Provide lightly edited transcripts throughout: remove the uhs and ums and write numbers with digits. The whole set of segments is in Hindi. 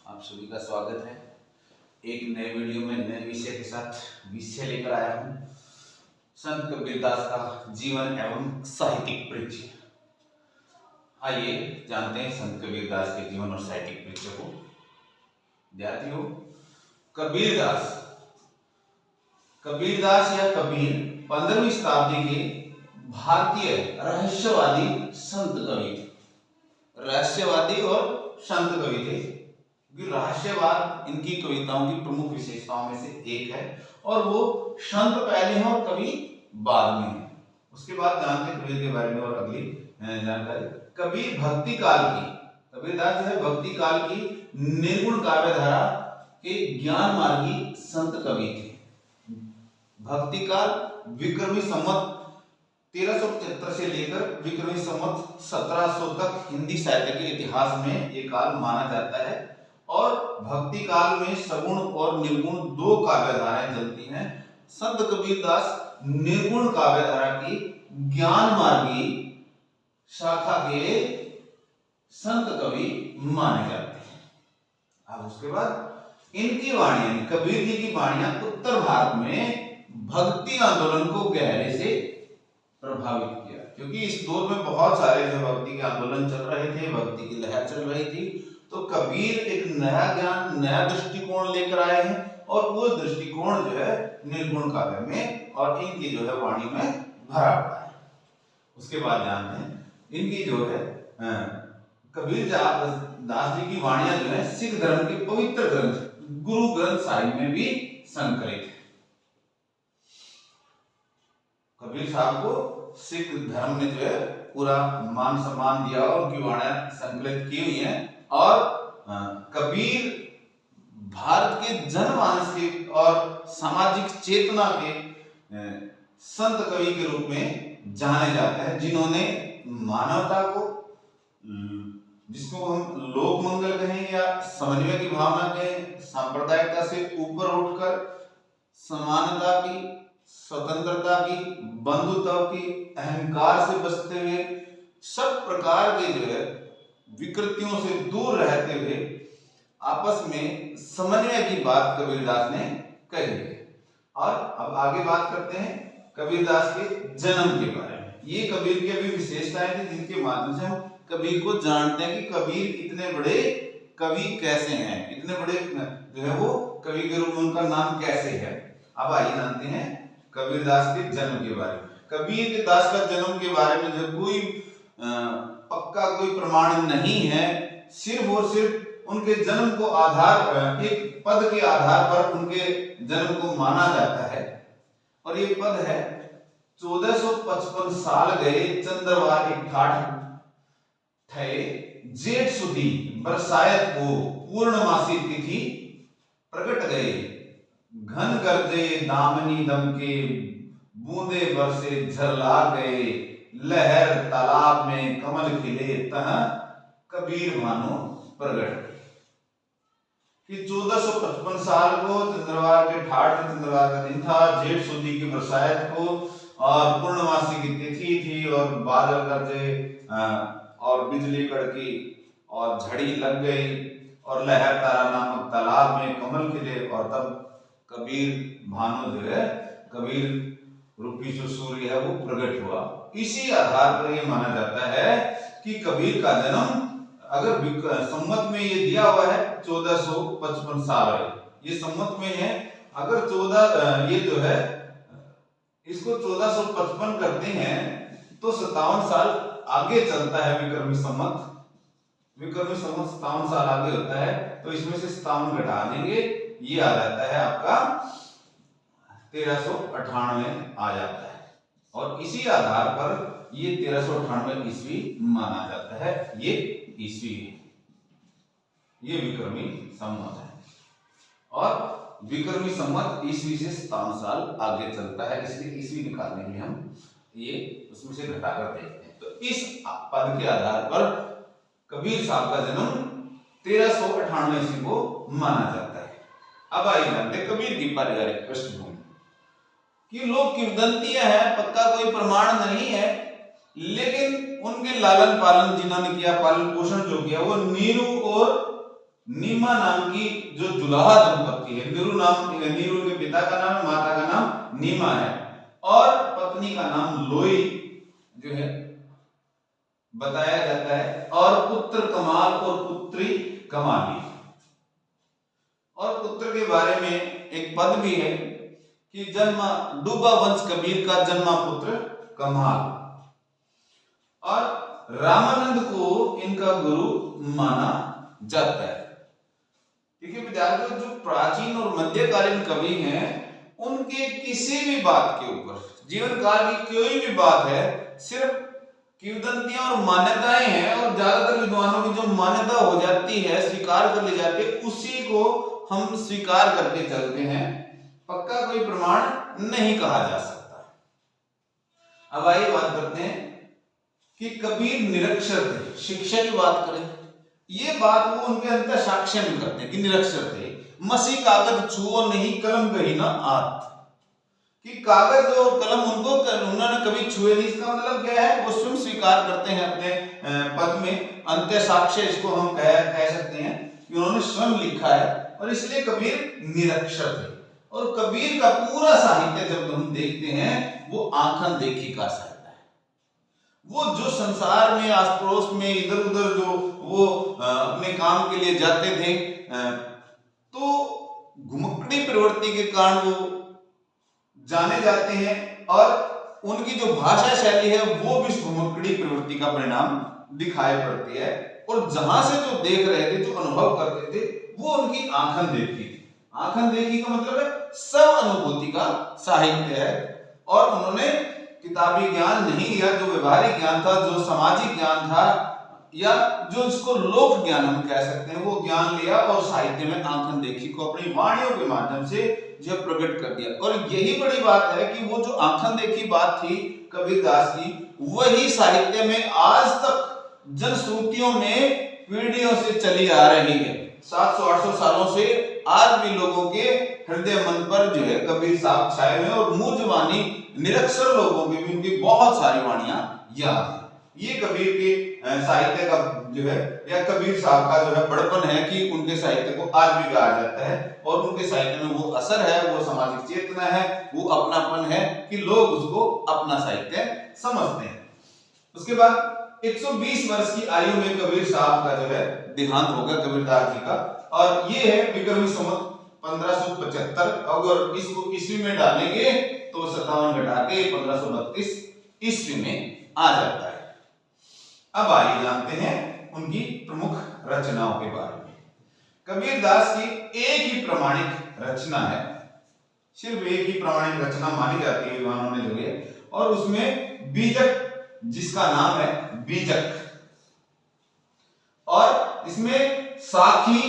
आप सभी का स्वागत है। एक नए वीडियो में नए विषय के साथ विषय लेकर आया हूं, संत कबीरदास का जीवन एवं साहित्यिक परिचय। आइए जानते हैं संत कबीरदास के जीवन और साहित्यिक परिचय को। विद्यार्थियों, कबीरदास कबीरदास या कबीर 15वीं शताब्दी के भारतीय रहस्यवादी संत कवि थे। रहस्यवादी और संत कवि थे। रहस्यवाद इनकी कविताओं की प्रमुख विशेषताओं में से एक है और वो संत पहले हैं और कवि बाद में है। उसके बाद जानते हैं कबीर के बारे में और अगली जानकारी। कबीर भक्ति काल की कबीरदास जो है भक्ति काल की निर्गुण काव्य धारा के ज्ञान मार्गी संत कवि थे। भक्ति काल विक्रमी संवत 1375 से लेकर विक्रमी संवत 1700 तक हिंदी साहित्य के इतिहास में ये काल माना जाता है और भक्ति काल में सगुण और निर्गुण दो काव्य धाराएं चलती हैं। संत कबीरदास निर्गुण काव्य धारा की ज्ञान मार्गी शाखा के संत कवि माने जाते हैं। अब उसके बाद इनकी वाणियां कबीर जी की वाणियां उत्तर भारत में भक्ति आंदोलन को गहरे से प्रभावित किया, क्योंकि इस दौर में बहुत सारे जो भक्ति के आंदोलन चल रहे थे, भक्ति की लहर चल रही थी, तो कबीर एक नया ज्ञान नया दृष्टिकोण लेकर आए हैं और वो दृष्टिकोण जो है निर्गुण काव्य में और इनकी जो है वाणी में भरा पड़ा है। उसके बाद जानते हैं इनकी जो है कबीर दास जी की वाणियां जो है सिख धर्म के पवित्र ग्रंथ गुरु ग्रंथ साहिब में भी संकलित है। कबीर साहब को सिख धर्म ने जो है पूरा मान सम्मान दिया और उनकी वाणियां संकलित की हुई हैं और कबीर भारत के जनमानस के और सामाजिक चेतना के संत कवि के रूप में जाने जाते हैं, जिन्होंने मानवता को, जिसको हम लोक मंगल कहें या समन्वय की भावना कहें, सांप्रदायिकता से ऊपर उठकर समानता की, स्वतंत्रता की, बंधुत्व की, अहंकार से बचते हुए सब प्रकार के जो है विकृतियों से दूर रहते हुए आपस में समन्वय की बात कबीरदास ने कही है। और अब आगे बात करते हैं कबीरदास के जन्म के बारे में। ये कबीर की अभी विशेषताएं थी जिनके माध्यम से हम कबीर को जानते हैं कि कबीर इतने बड़े कवि कैसे हैं, इतने बड़े जो है वो कवि के रूप में उनका नाम कैसे है। अब आइए जानते हैं कबीरदास के जन्म के बारे में। कबीर दास का जन्म के बारे में जो कोई पक्का कोई प्रमाण नहीं है, सिर्फ और सिर्फ उनके जन्म को आधार एक पद के आधार पर उनके जन्म को माना जाता है और ये पद है 1455 साल गए चंद्रवार 68 थे जेठ सुदी बरसायत को पूर्णमासी तिथि प्रकट गए घन गरजे दामनी दम के बूंदे बरसे झरला गए लहर तालाब में कमल खिले तह कबीर मानो प्रगट। कि 1455 साल को चंद्रवार के ठाठ चंद्रवार का दिन था, जेठ सुदी की बरसात को और पूर्णमासी की तिथि थी और बादल गरजे और बिजली कड़की और झड़ी लग गई और लहर तारा नामक तालाब में कमल खिले और तब कबीर भानु जो है कबीर रूपी जो सूर्य है वो प्रकट हुआ। इसी आधार पर यह माना जाता है कि कबीर का जन्म अगर संवत में ये दिया हुआ है 1455 साल है, ये संवत में है, अगर 14 ये जो है इसको 1455 करते हैं तो 57 साल आगे चलता है विक्रमी संवत 57 साल आगे होता है, तो इसमें से 57 घटा देंगे, ये आ जाता है आपका 1398 आ जाता है और इसी आधार पर ये 1398 ईस्वी माना जाता है। ये ईस्वी ये विक्रमी संवत है और विक्रमी संवत ईस्वी से 57 साल आगे चलता है, इसलिए ईस्वी निकालने के लिए हम ये उसमें से घटाकर देखते हैं। तो इस पद के आधार पर कबीर साहब का जन्म 1398 ईस्वी को माना जाता है। अब आइए जानते कबीर की पारिवारिक पृष्ठभूमि कि लोग किंवदंतियां हैं, पक्का कोई प्रमाण नहीं है, लेकिन उनके लालन पालन जिन्होंने किया, पालन पोषण जो किया वो नीरू और नीमा नाम की जो जुलाहा दंपत्ति है, नीरू के पिता का नाम, माता का नाम नीमा है और पत्नी का नाम लोई जो है बताया जाता है, और पुत्र कमाल और पुत्री कमाली। और पुत्र के बारे में एक पद भी है कि जन्मा डूबा वंश कबीर का जन्मा पुत्र कमाल। और रामानंद को इनका गुरु माना जाता है। देखिए विद्यार्थियों, जो प्राचीन और मध्यकालीन कवि हैं उनके किसी भी बात के ऊपर, जीवन काल की कोई भी बात है, सिर्फ किंवदंतियां और मान्यताएं हैं, और ज्यादातर विद्वानों की जो मान्यता हो जाती है, स्वीकार कर ली जाती है, उसी को हम स्वीकार करके चलते हैं, पक्का कोई प्रमाण नहीं कहा जा सकता। अब आइए बात करते हैं कि कबीर निरक्षर थे। शिक्षा की बात करें, ये बात वो उनके अंतर साक्ष्य में करते हैं कि निरक्षर थे। मसी कागज छुओ नहीं कलम कही ना आत, कि कागज और कलम उनको उन्होंने कभी छुए नहीं। इसका मतलब क्या है, वो स्वयं स्वीकार करते हैं अपने पद में, अंत्य साक्ष्य इसको हम कह सकते हैं कि उन्होंने स्वयं लिखा है, और इसलिए कबीर निरक्षर थे। और कबीर का पूरा साहित्य जब हम देखते हैं वो आंखन देखी का साहित्य है। वो जो संसार में आस पड़ोस में इधर उधर जो वो अपने काम के लिए जाते थे, तो घुमक्कड़ी प्रवृत्ति के कारण वो जाने जाते हैं, और उनकी जो भाषा शैली है वो भी घुमक्कड़ी प्रवृत्ति का परिणाम दिखाई पड़ती है। और जहां से जो देख रहे थे, जो अनुभव करते थे, वो उनकी आंखन देखी थी। आंखन देखी का मतलब है सब अनुभूति का साहित्य है, और उन्होंने किताबी ज्ञान नहीं लिया, जो व्यवहारिक ज्ञान था, जो सामाजिक ज्ञान था, या जो इसको लोक ज्ञान हम कह सकते हैं, वो ज्ञान लिया और साहित्य में आंखन देखी को अपनी वाणियों के माध्यम से जो प्रकट कर दिया। और यही बड़ी बात है कि वो जो आंखन देखी बात थी कबीरदास की, वही साहित्य में आज तक जनश्रुतियों में पीढ़ियों से चली आ रही है। 700-800 सालों से आज भी लोगों के हृदय मन पर जो है कबीर साहब छाए हुए हैं, और मुंह जुबानी निरक्षर लोगों की भी उनकी बहुत सारी वाणियां याद है। ये कबीर के साहित्य का जो है, या कबीर साहब का जो है बड़पन है कि उनके साहित्य को आज भी गाया जाता है, और उनके साहित्य में वो असर है, वो सामाजिक चेतना है, वो अपनापन है कि लोग उसको अपना साहित्य समझते हैं। उसके बाद 120 वर्ष की आयु में कबीर साहब का जो है देहांत होगा, कबीरदास जी का, और ये है विक्रमी संवत 1575। अगर इसको ईस्वी में डालेंगे तो 57 घटा के 1532 ईस्वी में आ जाता है। अब आइए जानते हैं उनकी प्रमुख रचनाओं के बारे में। कबीरदास की एक ही प्रमाणिक रचना है, सिर्फ एक ही प्रमाणिक रचना मानी जाती है विद्वानों ने जो है, और उसमें बीजक, जिसका नाम है बीजक, और इसमें साखी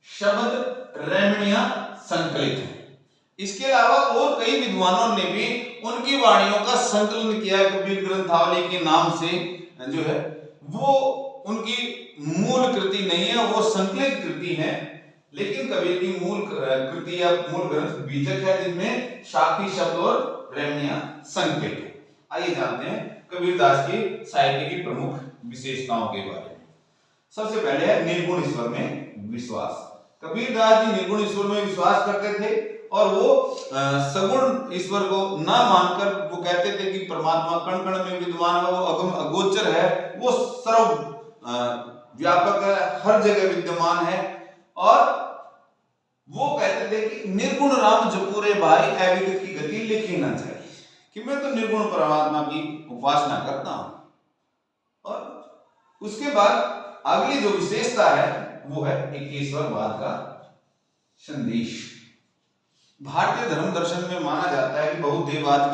शब्द रेमणियां संकलित है। इसके अलावा और कई विद्वानों ने भी उनकी वाणियों का संकलन किया है। कबीर ग्रंथावली के नाम से जो है वो उनकी मूल कृति नहीं है, वो संकलित कृति है, लेकिन कबीर की मूल कृति या मूल ग्रंथ बीजक है, जिनमें साखी शब्द और रेमणियां संकलित है। आइए जानते हैं कबीरदास की साहित्य की प्रमुख विशेषताओं के बारे में। सबसे पहले है निर्गुण ईश्वर में विश्वास। कबीरदास जी निर्गुण ईश्वर में विश्वास करते थे, और वो सगुण ईश्वर को ना मानकर वो कहते थे कि परमात्मा कण कण में विद्यमान है, वो अगम अगोचर है, वो सर्व व्यापक है, हर जगह विद्यमान है। और वो कहते थे कि निर्गुण राम जपूरे भाई अविद्य की गति लिखी ना चाहिए, कि मैं तो निर्गुण परमात्मा की उपासना करता हूं। और उसके बाद अगली जो विशेषता है वो है एकेश्वरवाद का संदेश। भारतीय धर्म दर्शन में माना जाता है कि बहुदेववाद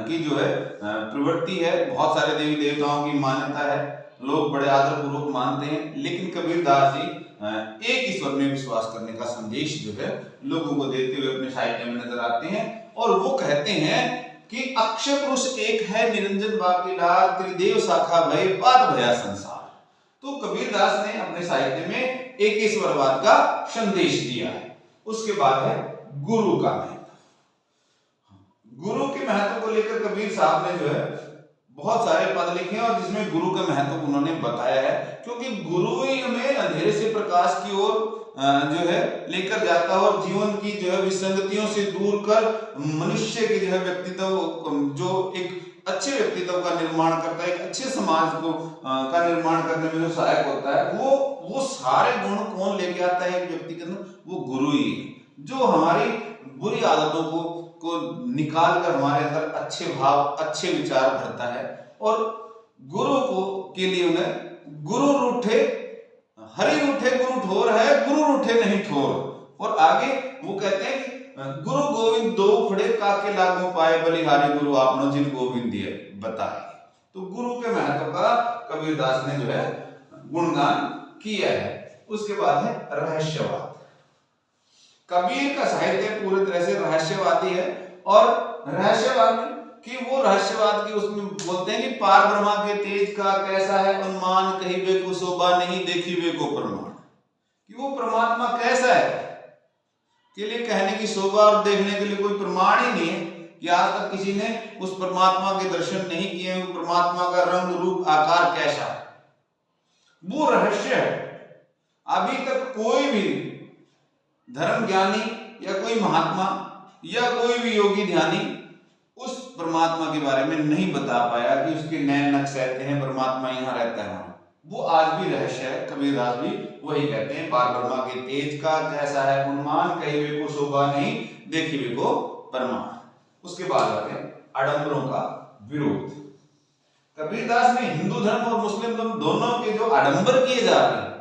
की जो है प्रवृत्ति है, बहुत सारे देवी देवताओं की मान्यता है, लोग बड़े आदर पूर्वक मानते हैं, लेकिन कबीरदास जी एक ईश्वर में विश्वास करने का संदेश जो है लोगों को देते हुए अपने साहित्य में नजर आते हैं। और वो कहते हैं कि अक्षय पुरुष एक है, निरंजन बाकी डार, त्रिदेव शाखा भय पात भया संसार। तो कबीरदास ने अपने साहित्य में एक ईश्वरवाद का संदेश दिया है। उसके बाद है गुरु का महत्व। गुरु के महत्व को लेकर कबीर साहब ने जो है बहुत सारे पद लिखे हैं और जिसमें गुरु का महत्व उन्होंने बताया है, क्योंकि गुरु ही हमें अंधेरे से प्रकाश की ओर जो है लेकर जाता है और जीवन की जो है विसंगतियों से दूर कर मनुष्य के जो है व्यक्तित्व, जो एक अच्छे व्यक्तित्व का निर्माण करता है, एक अच्छे समाज को का निर्माण करने में जो सहायक होता है, वो सारे गुण कौन लेके आता है एक व्यक्ति के अंदर? वो गुरु ही है, जो हमारी बुरी आदतों को निकाल कर हमारे अंदर अच्छे भाव, अच्छे विचार भरता है। और गुरु को के लिए उन्हें गुरु रूठे हरि रूठे गुरु ठोर है, गुरु रूठे नहीं ठोर। और आगे वो कहते हैं कि गुरु गोविंद दो फड़े काके लागू पाए, बलिहारी गुरु आपनो जिन गोविंद दिए बताए। तो गुरु के महत्व का कबीरदास ने जो है गुणगान किया है। उसके बाद है रहस्यवाद। कबीर का साहित्य पूरी तरह से रहस्यवादी है, और रहस्यवाद में कि वो रहस्यवाद की उसमें बोलते हैं कि पार ब्रह्मा के तेज का कैसा है अनुमान, कहिबे को शोभा नहीं देखिबे को प्रमाण। कि वो परमात्मा कैसा है के लिए कहने की शोभा और देखने के लिए कोई प्रमाण ही नहीं है, कि आज तक किसी ने उस परमात्मा के दर्शन नहीं किए, वो परमात्मा का रंग रूप आकार कैसा है, वो रहस्य है। अभी तक कोई भी धर्म ज्ञानी या कोई महात्मा या कोई भी योगी ध्यानी उस परमात्मा के बारे में नहीं बता पाया कि उसके नैन नक्श रहते हैं, परमात्मा यहाँ रहता है। वो आज भी रहस्य है। कबीरदास भी वही कहते हैं, पार ब्रह्मा के तेज का कैसा है अनुमान, कहिबे को शोभा नहीं देखिबे को प्रमाण। उसके बाद आते हैं आडंबरों का विरोध। कबीरदास ने हिंदू धर्म और मुस्लिम धर्म दोनों के जो आडंबर किए जा रहे हैं,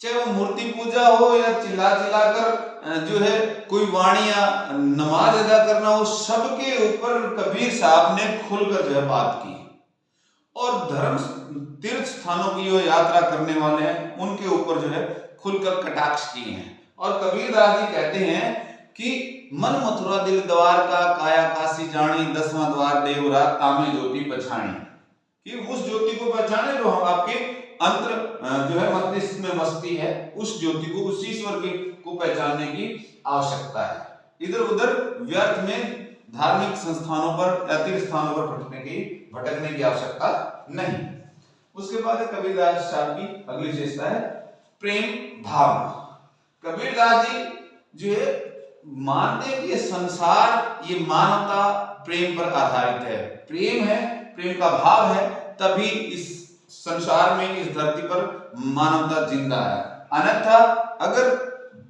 चाहे वो मूर्ति पूजा हो या चिल्ला चिल्लाकर जो है कोई वाणी या नमाज अदा करना हो, सबके ऊपर कबीर साहब ने खुलकर जो है बात की। और धर्म तीर्थ स्थानों की जो यात्रा करने वाले हैं उनके ऊपर जो है खुलकर कटाक्ष किए हैं। और कबीरदास जी कहते हैं कि मन मथुरा दिल द्वार का, काया काशी जानी, 10वां द्वार देवरा तामे ज्योति पछाणी। कि उस ज्योति को पहचाने जो हम आपके अंतर जो है मस्तिष्क में मस्ती है, उस ज्योति को, उस ईश्वर को पहचानने की आवश्यकता है। इधर उधर व्यर्थ में धार्मिक संस्थानों पर, तीर्थ स्थानों पर भटकने की आवश्यकता नहीं। उसके बाद कबीरदास साहब की अगली विशेषता है प्रेम भावना। कबीरदास जी जो है मानते हैं कि संसार, ये मानवता प्रेम पर आधारित है। प्रेम है, प्रेम का भाव है, तभी इस संसार में, इस धरती पर मानवता जिंदा है। अन्यथा अगर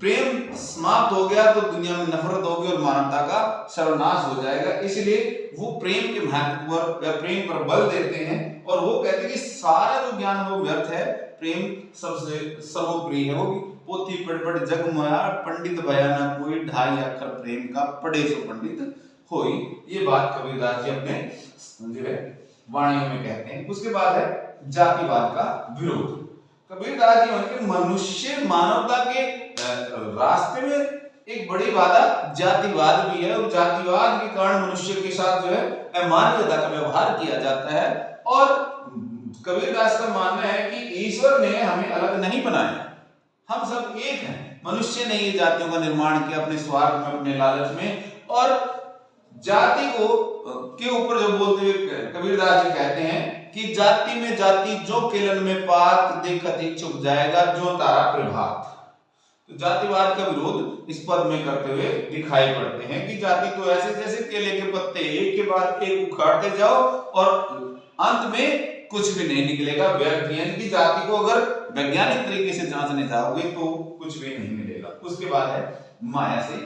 प्रेम समाप्त हो गया तो दुनिया में नफरत होगी और मानवता का सर्वनाश हो जाएगा। इसलिए वो प्रेम के महत्व पर या प्रेम पर बल देते हैं, और वो कहते हैं कि सारा जो ज्ञान वो व्यर्थ है, प्रेम सबसे सर्वोपरि है। वो भी पोथी पढ़ जग माया, पंडित भया न कोई, 2.5 अक्षर प्रेम का पढ़े सो पंडित होई। ये बात कबीरदास जी अपने जो है वाणियों में कहते हैं। उसके बाद है जातिवाद का विरोध। कबीरदास जी उनके मनुष्य मानवता के रास्ते में एक बड़ी बाधा जातिवाद भी है, और जातिवाद के कारण मनुष्य के साथ जो है अमानवीयता का व्यवहार किया जाता है। और कबीरदास का मानना है कि ईश्वर ने हमें अलग नहीं बनाया, हम सब एक हैं। मनुष्य ने ये जातियों का निर्माण किया अपने स्वार्थ में, अपने लालच में। और जाति को के ऊपर जो बोलते हुए कबीरदास जी कहते हैं कि जाति में जाति जो केलन में पात, देखत ही चुप जाएगा जो तारा प्रभात। तो जातिवाद का विरोध इस पद में करते हुए दिखाई पड़ते हैं कि जाति तो ऐसे जैसे केले के पत्ते एक के बाद एक उखाड़ते जाओ और अंत में कुछ भी नहीं निकलेगा, व्यर्थ। यानी कि जाति को अगर वैज्ञानिक तरीके से जांचने जाओगे तो कुछ भी नहीं मिलेगा। उसके बाद है माया से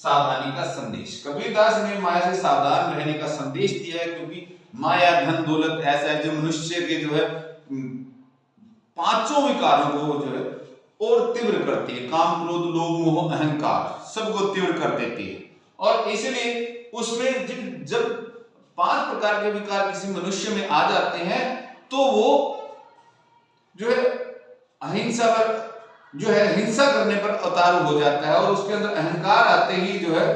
सावधानी का संदेश। कबीरदास ने माया से सावधान रहने का संदेश दिया है, क्योंकि माया, धन, दौलत ऐसा है जो मनुष्य के जो है 5 विकारों को जो है और तीव्र करती है। काम, क्रोध, लोभ, मोह, अहंकार सबको तीव्र कर देती है। और इसलिए उसमें जब 5 प्रकार के विकार किसी मनुष्य में आ जाते हैं तो वो जो है अहिंसा पर जो है हिंसा करने पर उतारू हो जाता है, और उसके अंदर अहंकार आते ही जो है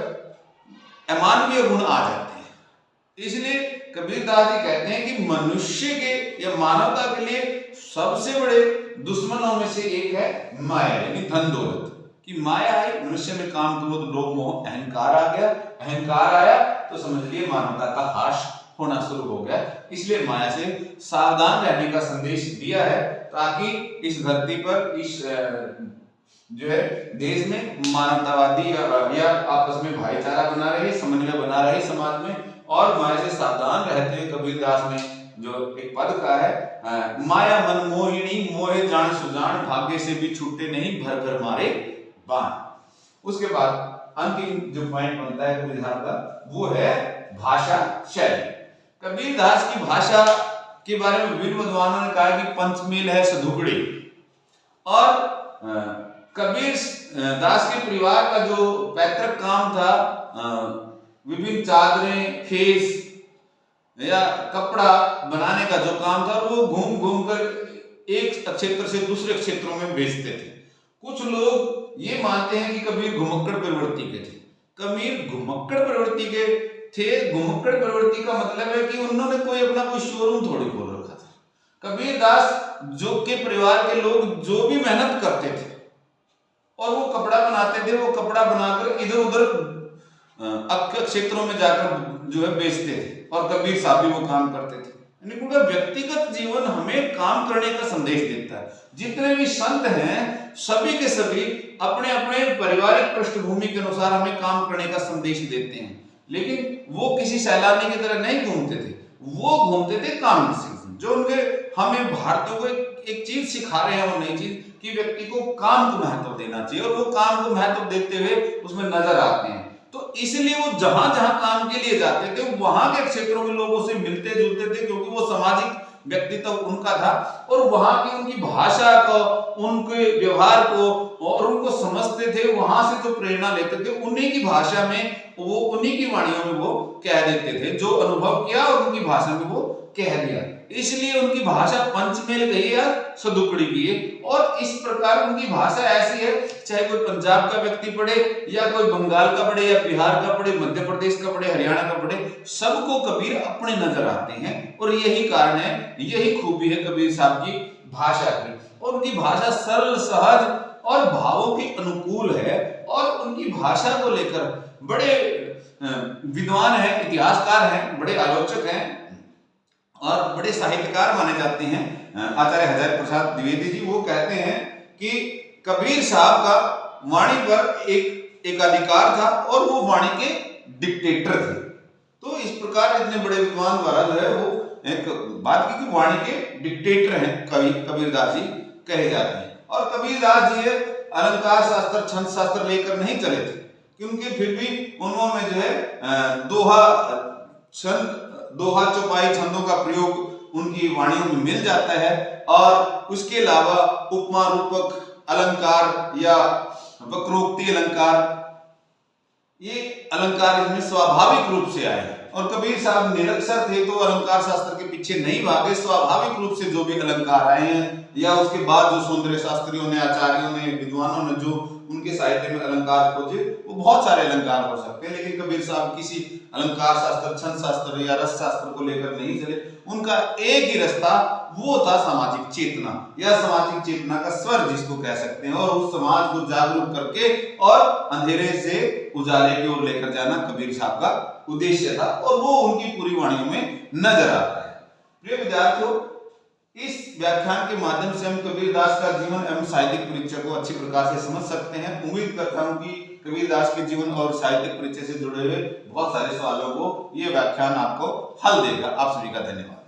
अमानवीय गुण आ जाते हैं। इसलिए कबीरदास जी कहते हैं कि मनुष्य के या मानवता के लिए सबसे बड़े दुश्मनों में से एक है माया, यानी धन दौलत। कि माया आई, मनुष्य में काम, क्रोध, लोभ, मोह, अहंकार आ गया। अहंकार आया तो समझ लिए मानवता का हाश होना शुरू हो गया। इसलिए माया से सावधान रहने का संदेश दिया है, ताकि इस धरती पर, इस जो है देश में मानवतावादी या आपस में भाईचारा बना रहे, समन्वय बना रहे समाज में। और माया से सावधान रहते हुए कबीरदास ने जो एक पद का है, माया मन मोहिनी मोहे जान सुजान, भाग्य से भी छूटे नहीं भर भर मारे बाण। उसके बाद अंतिम जो पॉइंट बनता है कबीरदास का, वो है भाषा शैली। कबीरदास की भाषा के बारे में विभिन्न विद्वानों ने कहा कि पंचमेल है सधुकड़ी। और कबीर दास के परिवार का जो पैतृक काम था, विभिन्न चादरें, खेस या कपड़ा बनाने का जो काम था, वो घूम घूम कर एक क्षेत्र से दूसरे क्षेत्रों में बेचते थे। कुछ लोग ये मानते हैं कि कबीर घुमक्कड़ प्रवृत्ति के थे। कबीर घुमक्कड़ प्रवृत्ति के थे। घुमक्कड़ प्रवृत्ति का मतलब है कि उन्होंने अपना कोई शोरूम थोड़ी खोल रखा था। कबीर दास जो के परिवार के लोग जो भी मेहनत करते थे और वो कपड़ा बनाते थे, वो कपड़ा बनाकर इधर उधर क्षेत्रों में जाकर जो है बेचते थे, और कबीर साहब भी वो काम करते थे। उनका व्यक्तिगत जीवन हमें काम करने का संदेश देता है। जितने भी संत हैं सभी के सभी अपने अपने पारिवारिक पृष्ठभूमि के अनुसार हमें काम करने का संदेश देते हैं, लेकिन वो किसी सैलानी की तरह नहीं घूमते थे, वो घूमते थे काम से। जो उनके हमें भारतीयों को एक चीज सिखा रहे हैं, वो नई चीज, कि व्यक्ति को काम को महत्व देना चाहिए, और वो काम को महत्व देते हुए उसमें नजर आते हैं। तो इसलिए वो जहां जहां काम के लिए जाते थे, वहां के क्षेत्रों के लोगों से मिलते जुलते थे, क्योंकि वो सामाजिक व्यक्तित्व उनका था, और वहां की उनकी भाषा को, उनके व्यवहार को और उनको समझते थे। वहां से जो प्रेरणा लेते थे, उन्हीं की भाषा में, वो उन्हीं की वाणियों में वो कह देते थे, जो अनुभव किया और उनकी भाषा में वो कह दिया। इसलिए उनकी भाषा पंचमेल कही है, सधुकड़ी की है। और इस प्रकार उनकी भाषा ऐसी है, चाहे कोई पंजाब का व्यक्ति पढ़े, या कोई बंगाल का पढ़े, या बिहार का पढ़े, मध्य प्रदेश का पढ़े, हरियाणा का पढ़े, सबको कबीर अपने नजर आते हैं। और यही कारण है, यही खूबी है कबीर साहब की भाषा की। और उनकी भाषा सरल, सहज और भावों के अनुकूल है। और उनकी भाषा को लेकर बड़े विद्वान हैं, इतिहासकार हैं, बड़े आलोचक हैं और बड़े साहित्यकार माने जाते हैं। आचार्य हजारी प्रसाद द्विवेदी जी वो कहते हैं कि कबीर साहब का वाणी पर एक अधिकार था, और वो वाणी के डिक्टेटर थे। तो इस प्रकार इतने बड़े विद्वान द्वारा जो है वो एक बात की कि वाणी के डिक्टेटर हैं कबीरदास जी कहे जाते हैं। और कबीरदास जी अलंकार शास्त्र, छंद शास्त्र लेकर नहीं चले थे, क्योंकि फिर भी उन्होंने जो है दोहा चौपाई छंदों का प्रयोग उनकी वाणियों में मिल जाता है। और उसके अलावा उपमा रूपक अलंकार या वक्रोक्ति अलंकार, ये अलंकार इसमें स्वाभाविक रूप से आए। और कबीर साहब निरक्षर थे, तो अलंकार शास्त्र के पीछे नहीं भागे। स्वाभाविक रूप से जो भी अलंकार आए हैं, या उसके बाद जो सौंदर्य शास्त्रियों ने, आचार्यों ने, विद्वानों ने जो उनके साहित्य में अलंकार खोजे, वो बहुत सारे अलंकार हो सकते हैं। लेकिन कबीर साहब किसी अलंकार शास्त्र, छंद शास्त्र या रस शास्त्र को लेकर नहीं चले। उनका एक ही रास्ता, वो था सामाजिक चेतना, या सामाजिक चेतना का स्वर जिसको कह सकते हैं। और उस समाज को जागरूक करके और अंधेरे से उजाले की ओर लेकर जाना कबीर साहब का उद्देश्य था, और वो उनकी पूरी वाणियों में नजर आता है। प्रिय विद्यार्थियों, इस व्याख्यान के माध्यम से हम कबीरदास का जीवन एवं साहित्यिक परिचय को अच्छी प्रकार से समझ सकते हैं। उम्मीद करता हूं कि कबीरदास के जीवन और साहित्यिक परिचय से जुड़े हुए बहुत सारे सवालों को ये व्याख्यान आपको हल देगा। आप सभी का धन्यवाद।